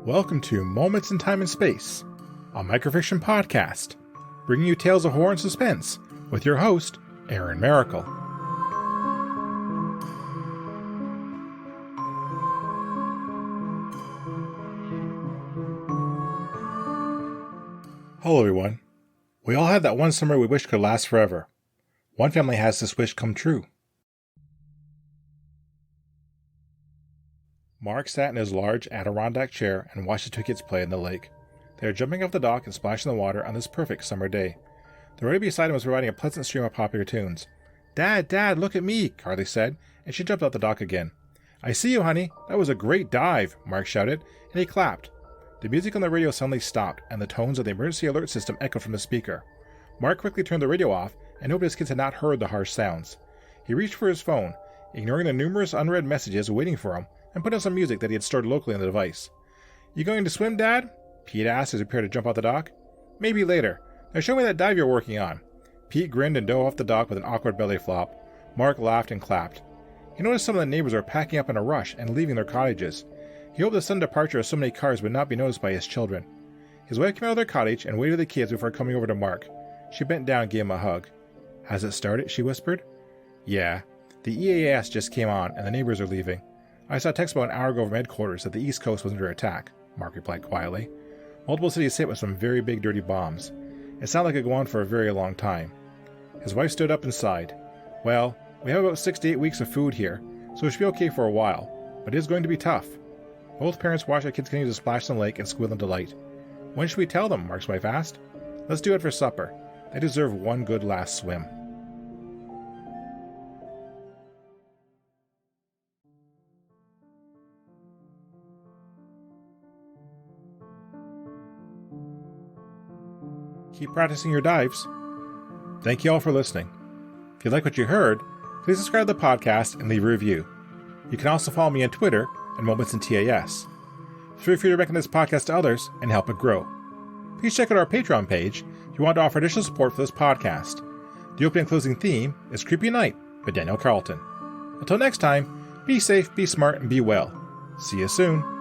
Welcome to Moments in Time and Space, a microfiction podcast, bringing you tales of horror and suspense with your host, Aaron Maracle. Hello everyone. We all had that one summer we wish could last forever. One family has this wish come true. Mark sat in his large Adirondack chair and watched the two kids play in the lake. They were jumping off the dock and splashing in the water on this perfect summer day. The radio beside him was providing a pleasant stream of popular tunes. Dad, look at me, Carly said, and she jumped off the dock again. I see you, honey. That was a great dive, Mark shouted, and he clapped. The music on the radio suddenly stopped, and the tones of the emergency alert system echoed from the speaker. Mark quickly turned the radio off, and hoped his kids had not heard the harsh sounds. He reached for his phone, ignoring the numerous unread messages waiting for him, and put on some music that he had stored locally on the device. You going to swim, Dad? Pete asked as he prepared to jump off the dock. Maybe later. Now show me that dive you're working on. Pete grinned and dove off the dock with an awkward belly flop. Mark laughed and clapped. He noticed some of the neighbors were packing up in a rush and leaving their cottages. He hoped the sudden departure of so many cars would not be noticed by his children. His wife came out of their cottage and waved to the kids before coming over to Mark. She bent down and gave him a hug. Has it started? She whispered. Yeah. The EAS just came on and the neighbors are leaving. I saw a text about an hour ago from headquarters that the East Coast was under attack, Mark replied quietly. Multiple cities hit with some very big dirty bombs. It sounded like it would go on for a very long time. His wife stood up and sighed. Well, we have about 6 to 8 weeks of food here, so it should be okay for a while, but it is going to be tough. Both parents watched their kids continue to splash in the lake and squeal in delight. When should we tell them? Mark's wife asked. Let's do it for supper. They deserve one good last swim. Keep practicing your dives. Thank you all for listening. If you like what you heard, please subscribe to the podcast and leave a review. You can also follow me on Twitter at Moments in TAS. Feel free to recommend this podcast to others and help it grow. Please check out our Patreon page if you want to offer additional support for this podcast. The opening and closing theme is Creepy Night by Daniel Carlton. Until next time, be safe, be smart, and be well. See you soon.